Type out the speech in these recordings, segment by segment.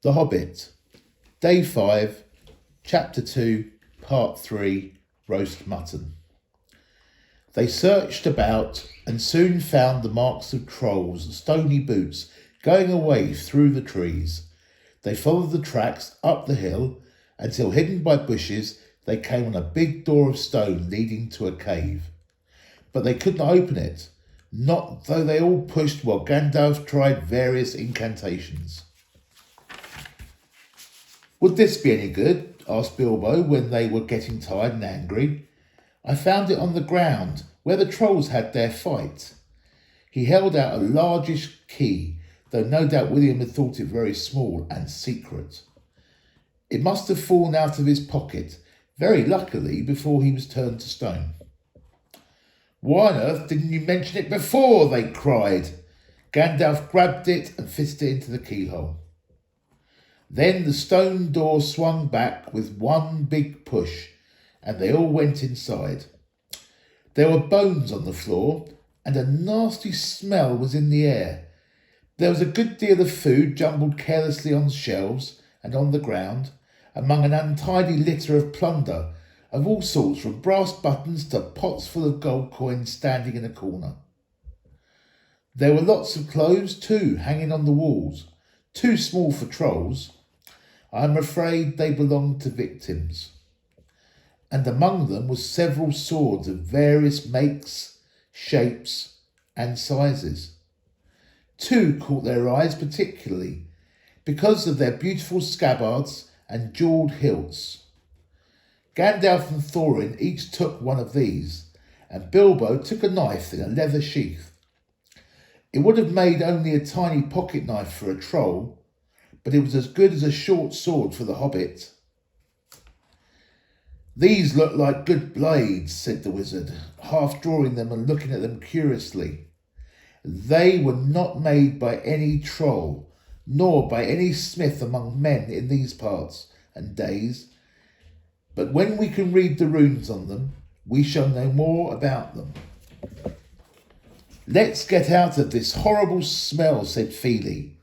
The Hobbit, Day 5, Chapter 2, Part 3, Roast Mutton. They searched about and soon found the marks of trolls and stony boots going away through the trees. They followed the tracks up the hill until, hidden by bushes, they came on a big door of stone leading to a cave. But they could not open it, not though they all pushed while Gandalf tried various incantations. "Would this be any good?" asked Bilbo when they were getting tired and angry. "I found it on the ground where the trolls had their fight." He held out a largish key, though no doubt William had thought it very small and secret. It must have fallen out of his pocket, very luckily, before he was turned to stone. "Why on earth didn't you mention it before?" they cried. Gandalf grabbed it and fitted it into the keyhole. Then the stone door swung back with one big push, and they all went inside. There were bones on the floor, and a nasty smell was in the air. There was a good deal of food jumbled carelessly on shelves and on the ground, among an untidy litter of plunder of all sorts, from brass buttons to pots full of gold coins standing in a corner. There were lots of clothes too, hanging on the walls, too small for trolls. I am afraid they belonged to victims. And among them was several swords of various makes, shapes, and sizes. Two caught their eyes particularly, because of their beautiful scabbards and jewelled hilts. Gandalf and Thorin each took one of these, and Bilbo took a knife in a leather sheath. It would have made only a tiny pocket knife for a troll, but it was as good as a short sword for the Hobbit. "These look like good blades," said the wizard, half drawing them and looking at them curiously. "They were not made by any troll, nor by any smith among men in these parts and days. But when we can read the runes on them, we shall know more about them." "Let's get out of this horrible smell," said Feely.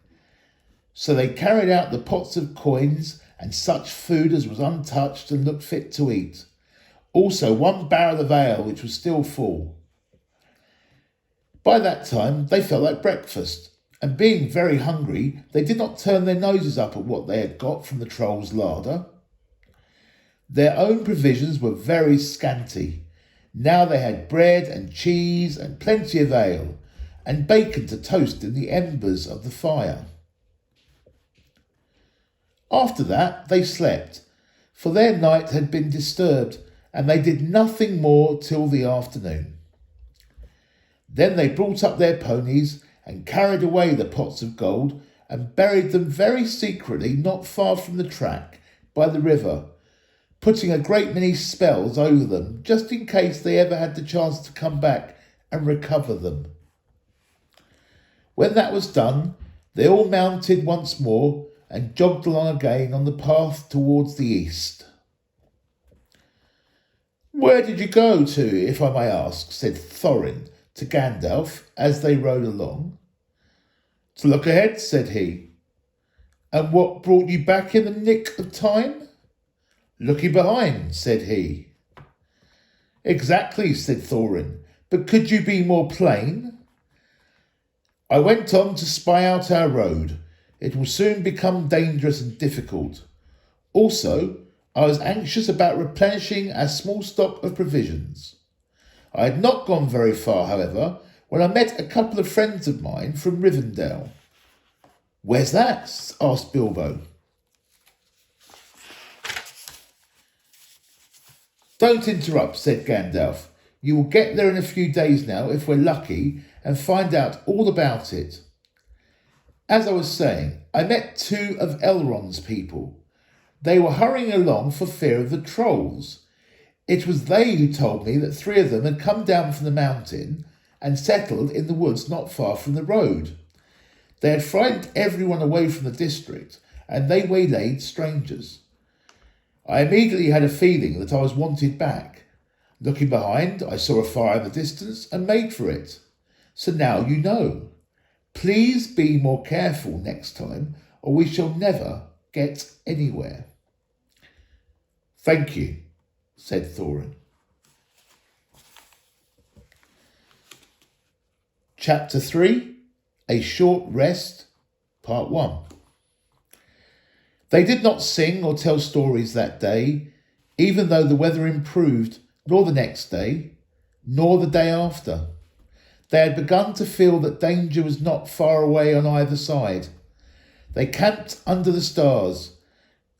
So they carried out the pots of coins and such food as was untouched and looked fit to eat. Also one barrel of ale, which was still full. By that time they felt like breakfast, and being very hungry, they did not turn their noses up at what they had got from the troll's larder. Their own provisions were very scanty. Now they had bread and cheese and plenty of ale, and bacon to toast in the embers of the fire. After that they slept, for their night had been disturbed, and they did nothing more till the afternoon. Then they brought up their ponies and carried away the pots of gold and buried them very secretly not far from the track by the river, putting a great many spells over them just in case they ever had the chance to come back and recover them. When that was done, they all mounted once more and jogged along again on the path towards the east. "Where did you go to, if I may ask?" said Thorin to Gandalf as they rode along. "To look ahead," said he. "And what brought you back in the nick of time?" "Looking behind," said he. "Exactly," said Thorin, "but could you be more plain?" "I went on to spy out our road. It will soon become dangerous and difficult. Also, I was anxious about replenishing our small stock of provisions. I had not gone very far, however, when I met a couple of friends of mine from Rivendell." "Where's that?" asked Bilbo. "Don't interrupt," said Gandalf. "You will get there in a few days now, if we're lucky, and find out all about it. As I was saying, I met two of Elrond's people. They were hurrying along for fear of the trolls. It was they who told me that three of them had come down from the mountain and settled in the woods not far from the road. They had frightened everyone away from the district, and they waylaid strangers. I immediately had a feeling that I was wanted back. Looking behind, I saw a fire in the distance and made for it. So now you know. Please be more careful next time, or we shall never get anywhere." "Thank you," said Thorin. Chapter 3, A Short Rest, Part 1. They did not sing or tell stories that day, even though the weather improved, nor the next day, nor the day after. They had begun to feel that danger was not far away on either side. They camped under the stars,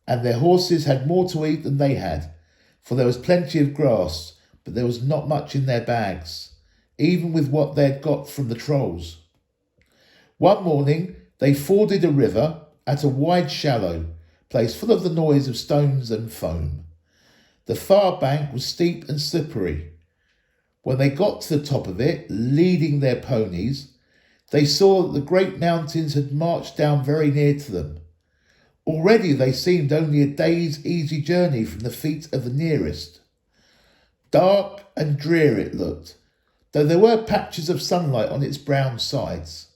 and their horses had more to eat than they had, for there was plenty of grass, but there was not much in their bags, even with what they had got from the trolls. One morning they forded a river at a wide shallow place full of the noise of stones and foam. The far bank was steep and slippery. When they got to the top of it, leading their ponies, they saw that the great mountains had marched down very near to them. Already they seemed only a day's easy journey from the feet of the nearest. Dark and drear it looked, though there were patches of sunlight on its brown sides,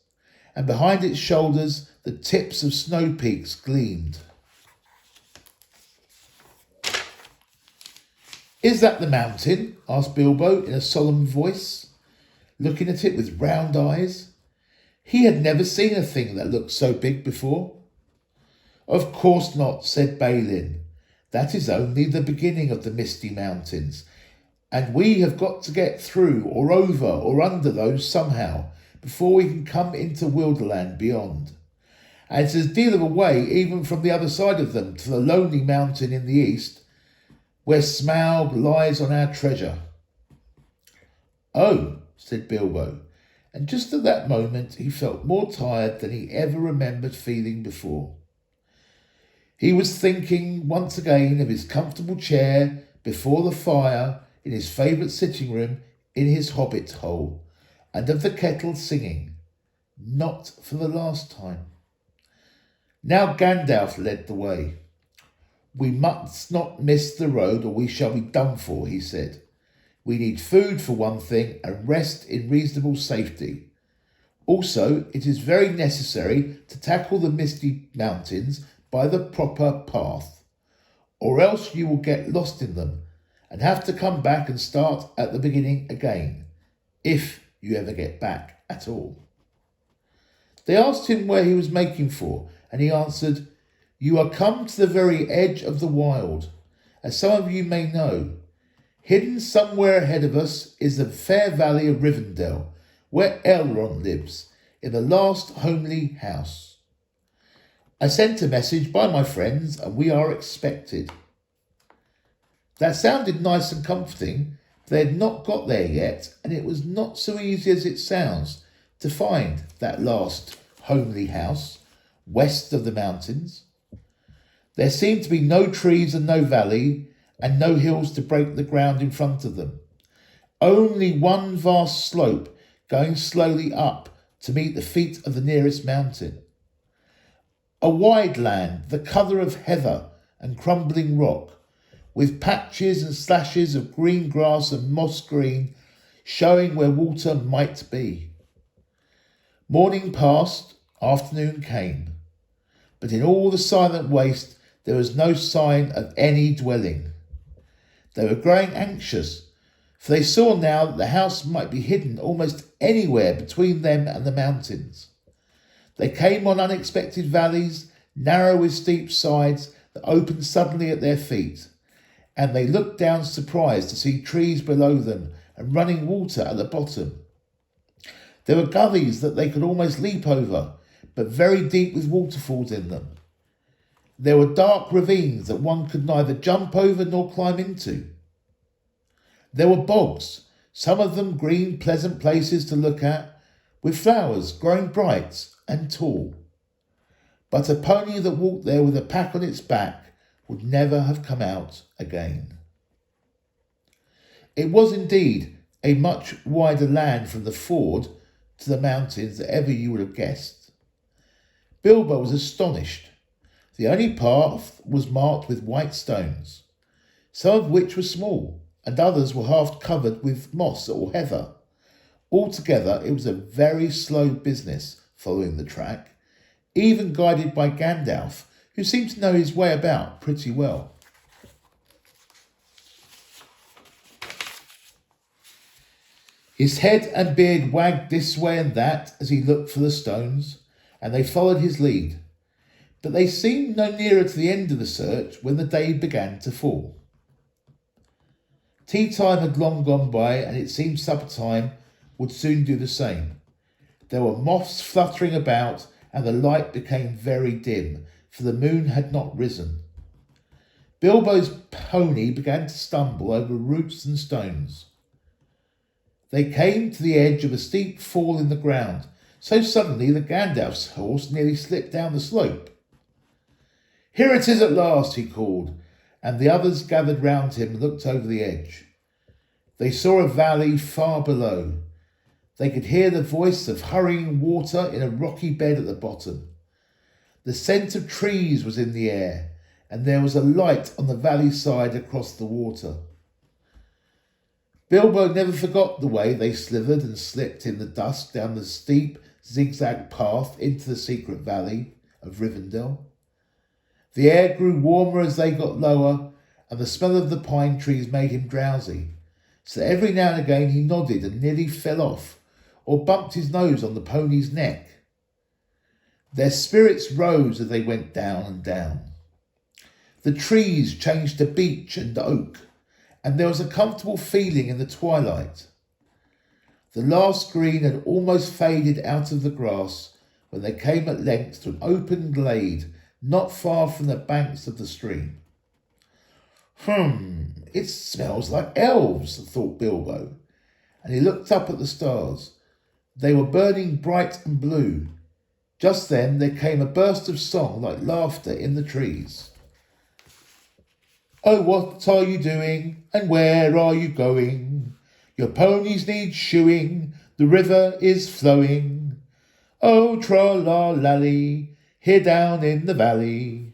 and behind its shoulders the tips of snow peaks gleamed. "Is that the mountain?" asked Bilbo in a solemn voice, looking at it with round eyes. He had never seen a thing that looked so big before. "Of course not," said Balin. "That is only the beginning of the Misty Mountains, and we have got to get through or over or under those somehow before we can come into Wilderland beyond. And it's a deal of a way even from the other side of them to the lonely mountain in the east, where Smaug lies on our treasure." "Oh," said Bilbo, and just at that moment he felt more tired than he ever remembered feeling before. He was thinking once again of his comfortable chair before the fire in his favourite sitting room in his Hobbit hole, and of the kettle singing, not for the last time. Now Gandalf led the way. "We must not miss the road or we shall be done for," he said. "We need food for one thing and rest in reasonable safety. Also, it is very necessary to tackle the Misty Mountains by the proper path, or else you will get lost in them and have to come back and start at the beginning again, if you ever get back at all." They asked him where he was making for, and he answered, "You are come to the very edge of the wild. As some of you may know, hidden somewhere ahead of us is the fair valley of Rivendell, where Elrond lives, in the last homely house. I sent a message by my friends, and we are expected." That sounded nice and comforting. They had not got there yet, and it was not so easy as it sounds to find that last homely house west of the mountains. There seemed to be no trees and no valley, and no hills to break the ground in front of them. Only one vast slope going slowly up to meet the feet of the nearest mountain. A wide land, the colour of heather and crumbling rock, with patches and slashes of green grass and moss green showing where water might be. Morning passed, afternoon came, but in all the silent waste there was no sign of any dwelling. They were growing anxious, for they saw now that the house might be hidden almost anywhere between them and the mountains. They came on unexpected valleys, narrow with steep sides that opened suddenly at their feet, and they looked down surprised to see trees below them and running water at the bottom. There were gullies that they could almost leap over, but very deep with waterfalls in them. There were dark ravines that one could neither jump over nor climb into. There were bogs, some of them green, pleasant places to look at, with flowers growing bright and tall. But a pony that walked there with a pack on its back would never have come out again. It was indeed a much wider land from the ford to the mountains than ever you would have guessed. Bilbo was astonished. The only path was marked with white stones, some of which were small, and others were half covered with moss or heather. Altogether, it was a very slow business following the track, even guided by Gandalf, who seemed to know his way about pretty well. His head and beard wagged this way and that as he looked for the stones, and they followed his lead. But they seemed no nearer to the end of the search when the day began to fall. Tea time had long gone by, and it seemed supper time would soon do the same. There were moths fluttering about, and the light became very dim, for the moon had not risen. Bilbo's pony began to stumble over roots and stones. They came to the edge of a steep fall in the ground, so suddenly that Gandalf's horse nearly slipped down the slope. "Here it is at last," he called, and the others gathered round him and looked over the edge. They saw a valley far below. They could hear the voice of hurrying water in a rocky bed at the bottom. The scent of trees was in the air, and there was a light on the valley side across the water. Bilbo never forgot the way they slithered and slipped in the dusk down the steep, zigzag path into the secret valley of Rivendell. The air grew warmer as they got lower, and the smell of the pine trees made him drowsy, so that every now and again he nodded and nearly fell off, or bumped his nose on the pony's neck. Their spirits rose as they went down and down. The trees changed to beech and oak, and there was a comfortable feeling in the twilight. The last green had almost faded out of the grass when they came at length to an open glade not far from the banks of the stream. It smells like elves, thought Bilbo, and he looked up at the stars. They were burning bright and blue. Just then there came a burst of song like laughter in the trees. "Oh, what are you doing, and where are you going? Your ponies need shoeing, the river is flowing. Oh, tra-la-lally, here down in the valley.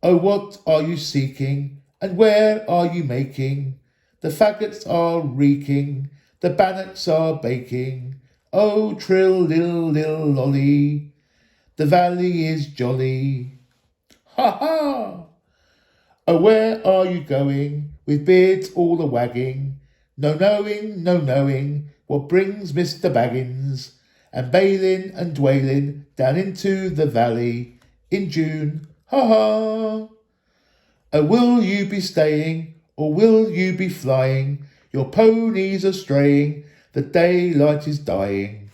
Oh, what are you seeking, and where are you making? The faggots are reeking, the bannocks are baking. Oh, trill-lill-lill-lolly, the valley is jolly. Ha-ha! Oh, where are you going, with beards all a-wagging? No knowing what brings Mr Baggins, and Balin and Dwalin down into the valley in June. Ha-ha! Oh, will you be staying, or will you be flying? Your ponies are straying, the daylight is dying.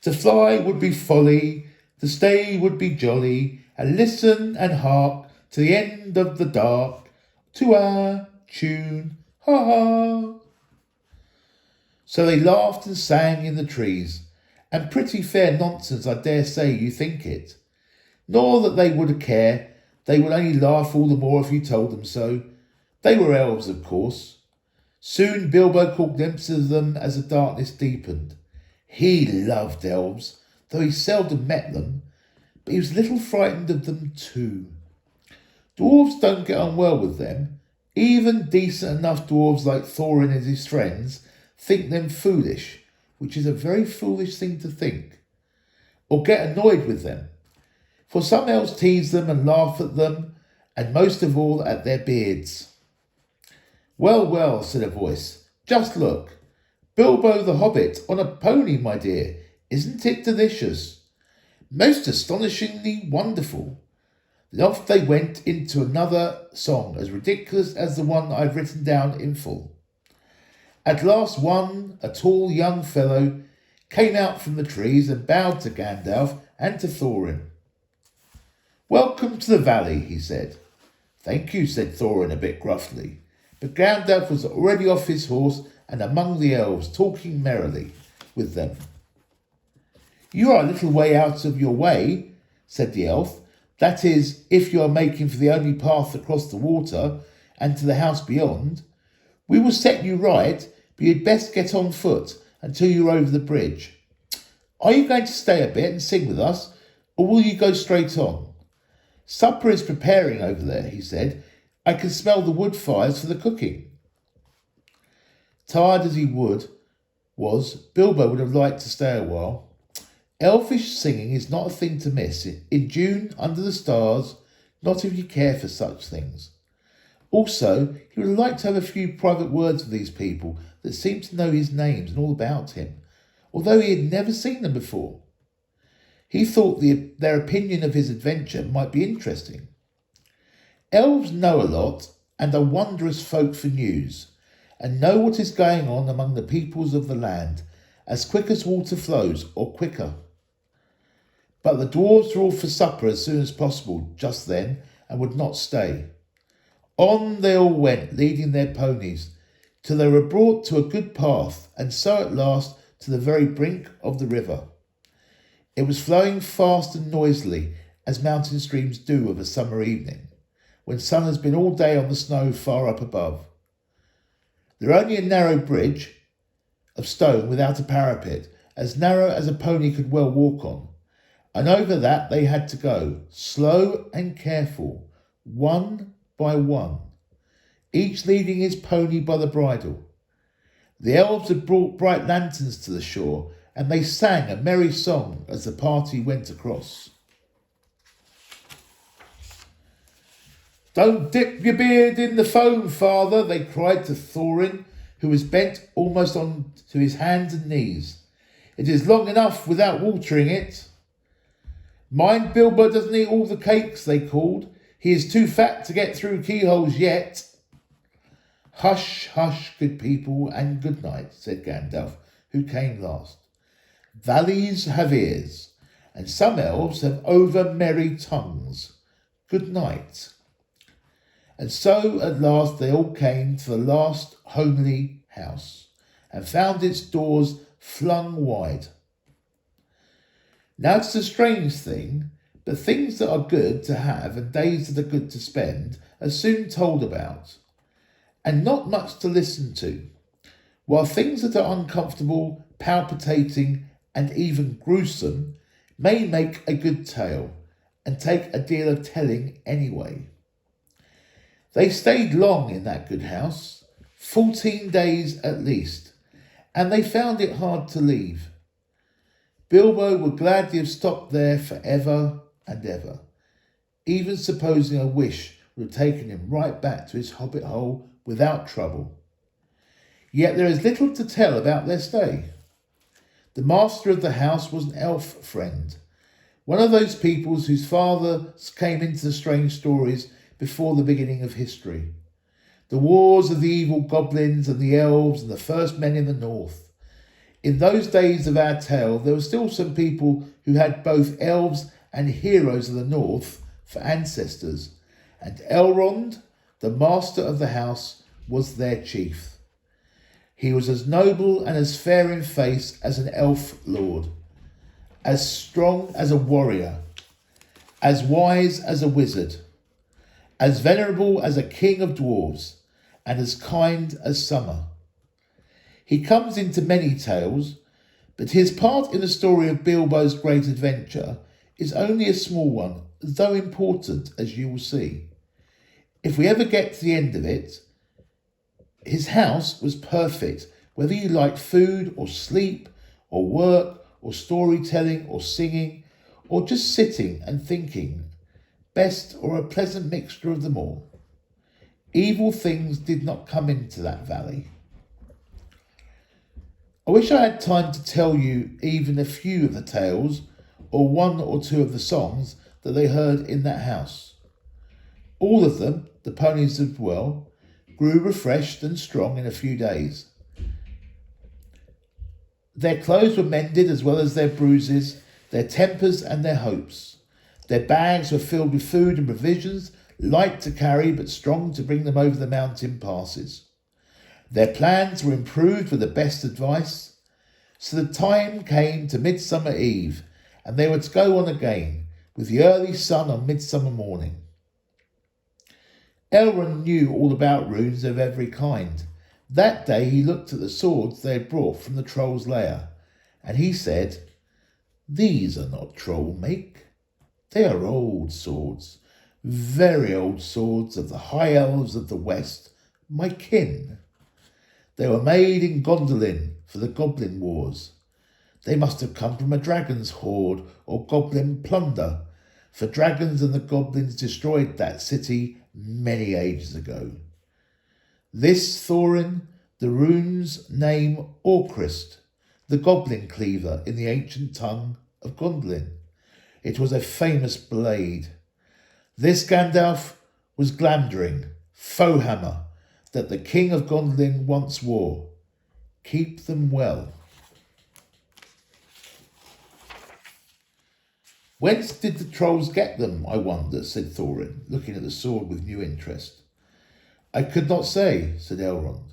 To fly would be folly, to stay would be jolly, and listen and hark to the end of the dark, to our tune, ha-ha." So they laughed and sang in the trees, and pretty fair nonsense, I dare say you think it. Nor that they would care, they would only laugh all the more if you told them so. They were elves, of course. Soon Bilbo caught glimpses of them as the darkness deepened. He loved elves, though he seldom met them, but he was a little frightened of them too. Dwarves don't get on well with them. Even decent enough dwarves like Thorin and his friends think them foolish, which is a very foolish thing to think, or get annoyed with them. For some elves tease them and laugh at them, and most of all at their beards. "Well, well," said a voice, "just look. Bilbo the Hobbit on a pony, my dear. Isn't it delicious? Most astonishingly wonderful." Then off they went into another song as ridiculous as the one I've written down in full. At last one, a tall young fellow, came out from the trees and bowed to Gandalf and to Thorin. "Welcome to the valley," he said. "Thank you," said Thorin a bit gruffly, but Gandalf was already off his horse and among the elves, talking merrily with them. "You are a little way out of your way," said the elf. "That is, if you are making for the only path across the water and to the house beyond. We will set you right, but you'd best get on foot until you're over the bridge. Are you going to stay a bit and sing with us, or will you go straight on? Supper is preparing over there," he said. "I can smell the wood fires for the cooking." Tired as he was, was Bilbo would have liked to stay a while. Elfish singing is not a thing to miss. In June, under the stars, not if you care for such things. Also, he would like to have a few private words with these people that seemed to know his names and all about him, although he had never seen them before. He thought their opinion of his adventure might be interesting. Elves know a lot and are wondrous folk for news, and know what is going on among the peoples of the land, as quick as water flows, or quicker. But the dwarves were all for supper as soon as possible just then, and would not stay. On they all went, leading their ponies, till they were brought to a good path, and so at last to the very brink of the river. It was flowing fast and noisily, as mountain streams do of a summer evening, when sun has been all day on the snow far up above. There was only a narrow bridge of stone without a parapet, as narrow as a pony could well walk on, and over that they had to go, slow and careful, one by one, each leading his pony by the bridle. The elves had brought bright lanterns to the shore, and they sang a merry song as the party went across. "Don't dip your beard in the foam, father," they cried to Thorin, who was bent almost on to his hands and knees. "It is long enough without watering it." "Mind Bilbo doesn't eat all the cakes," they called. "He is too fat to get through keyholes yet." "Hush, hush, good people, and good night," said Gandalf, who came last. "Valleys have ears, and some elves have over-merry tongues. Good night." And so at last they all came to the last homely house, and found its doors flung wide. Now it's a strange thing, but things that are good to have and days that are good to spend are soon told about, and not much to listen to, while things that are uncomfortable, palpitating, and even gruesome may make a good tale, and take a deal of telling anyway. They stayed long in that good house, 14 days at least, and they found it hard to leave. Bilbo would gladly have stopped there for ever and ever, even supposing a wish would have taken him right back to his hobbit hole without trouble. Yet there is little to tell about their stay. The master of the house was an elf friend, one of those peoples whose fathers came into the strange stories before the beginning of history. The wars of the evil goblins and the elves and the first men in the north. In those days of our tale, there were still some people who had both elves and heroes of the north for ancestors, and Elrond, the master of the house, was their chief. He was as noble and as fair in face as an elf lord, as strong as a warrior, as wise as a wizard, as venerable as a king of dwarves, and as kind as summer. He comes into many tales, but his part in the story of Bilbo's great adventure is only a small one, though important, as you will see. If we ever get to the end of it, his house was perfect, whether you liked food or sleep or work or storytelling or singing or just sitting and thinking, best or a pleasant mixture of them all. Evil things did not come into that valley. I wish I had time to tell you even a few of the tales or one or two of the songs that they heard in that house. All of them, the ponies did well, grew refreshed and strong in a few days. Their clothes were mended as well as their bruises, their tempers and their hopes. Their bags were filled with food and provisions, light to carry but strong to bring them over the mountain passes. Their plans were improved with the best advice. So the time came to Midsummer Eve, and they were to go on again, with the early sun on midsummer morning. Elrond knew all about runes of every kind. That day he looked at the swords they had brought from the troll's lair, and he said, "These are not troll make. They are old swords, very old swords of the high elves of the west, my kin. They were made in Gondolin for the Goblin Wars. They must have come from a dragon's horde or goblin plunder, for dragons and the goblins destroyed that city many ages ago. This, Thorin, the rune's name Orcrist, the goblin cleaver in the ancient tongue of Gondolin. It was a famous blade. This, Gandalf, was Glamdring, Foehammer, that the king of Gondolin once wore. Keep them well. Whence did the trolls get them, I wonder, said Thorin, looking at the sword with new interest. I could not say, said Elrond,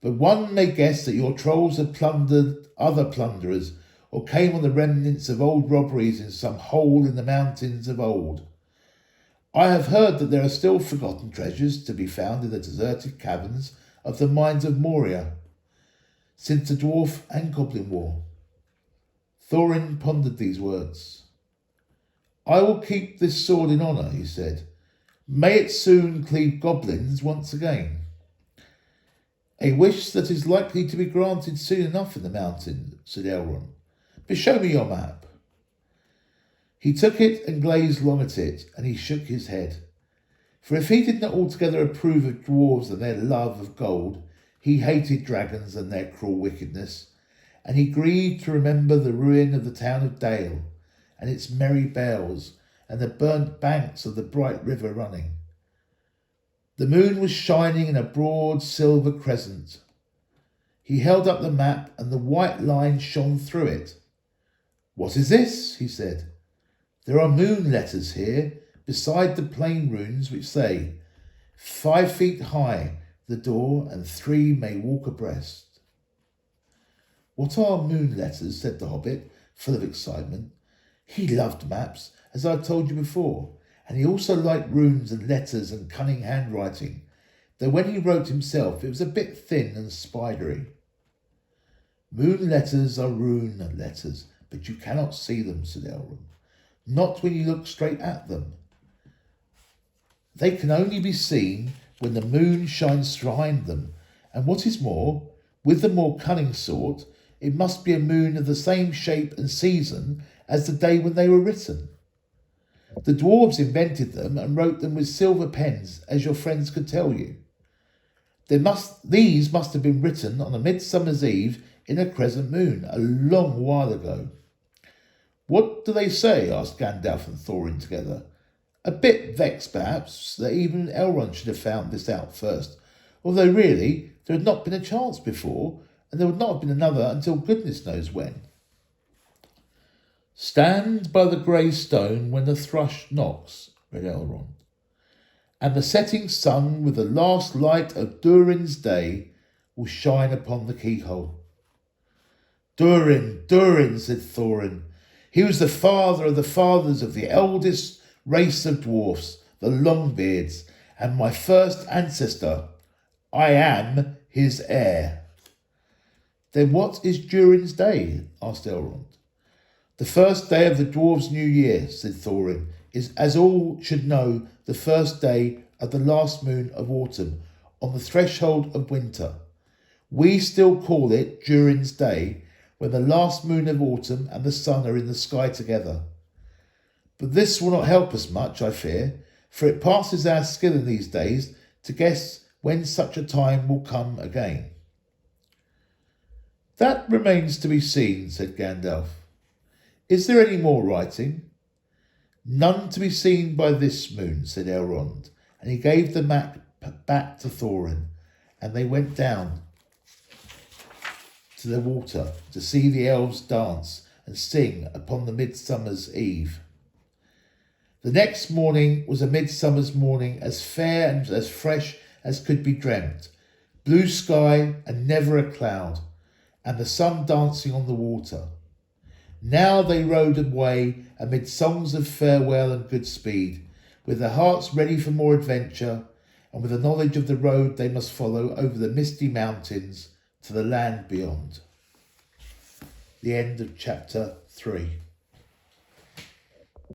but one may guess that your trolls had plundered other plunderers, or came on the remnants of old robberies in some hole in the mountains of old. I have heard that there are still forgotten treasures to be found in the deserted caverns of the mines of Moria, since the dwarf and goblin war. Thorin pondered these words. I will keep this sword in honour, he said. May it soon cleave goblins once again. A wish that is likely to be granted soon enough in the mountain, said Elrond. But show me your map. He took it and gazed long at it, and he shook his head. For if he did not altogether approve of dwarves and their love of gold, he hated dragons and their cruel wickedness, and he grieved to remember the ruin of the town of Dale, and its merry bells, and the burnt banks of the bright river running. The moon was shining in a broad silver crescent. He held up the map, and the white line shone through it. What is this? He said. There are moon letters here, beside the plain runes which say, 5 feet high the door, and 3 may walk abreast. What are moon letters? Said the Hobbit, full of excitement. He loved maps, as I've told you before, and he also liked runes and letters and cunning handwriting, though when he wrote himself it was a bit thin and spidery. Moon letters are rune letters, but you cannot see them, said Elrond. Not when you look straight at them. They can only be seen when the moon shines behind them, and what is more, with the more cunning sort, it must be a moon of the same shape and season as the day when they were written. The dwarves invented them and wrote them with silver pens, as your friends could tell you. These must have been written on a midsummer's eve in a crescent moon, a long while ago. What do they say? Asked Gandalf and Thorin together. A bit vexed, perhaps, that even Elrond should have found this out first, although really there had not been a chance before, and there would not have been another until goodness knows when. Stand by the grey stone when the thrush knocks, read Elrond, and the setting sun with the last light of Durin's day will shine upon the keyhole. Durin, said Thorin. He was the father of the fathers of the eldest race of dwarfs, the Longbeards, and my first ancestor. I am his heir. Then what is Durin's day? Asked Elrond. The first day of the dwarves' new year, said Thorin, is, as all should know, the first day of the last moon of autumn, on the threshold of winter. We still call it Durin's day, when the last moon of autumn and the sun are in the sky together. But this will not help us much, I fear, for it passes our skill in these days to guess when such a time will come again. That remains to be seen, said Gandalf. Is there any more writing? None to be seen by this moon, said Elrond, and he gave the map back to Thorin, and they went down to the water to see the elves dance and sing upon the midsummer's eve. The next morning was a midsummer's morning, as fair and as fresh as could be dreamt, blue sky and never a cloud, and the sun dancing on the water. Now they rode away amid songs of farewell and good speed, with their hearts ready for more adventure, and with the knowledge of the road they must follow over the misty mountains to the land beyond. The end of chapter 3.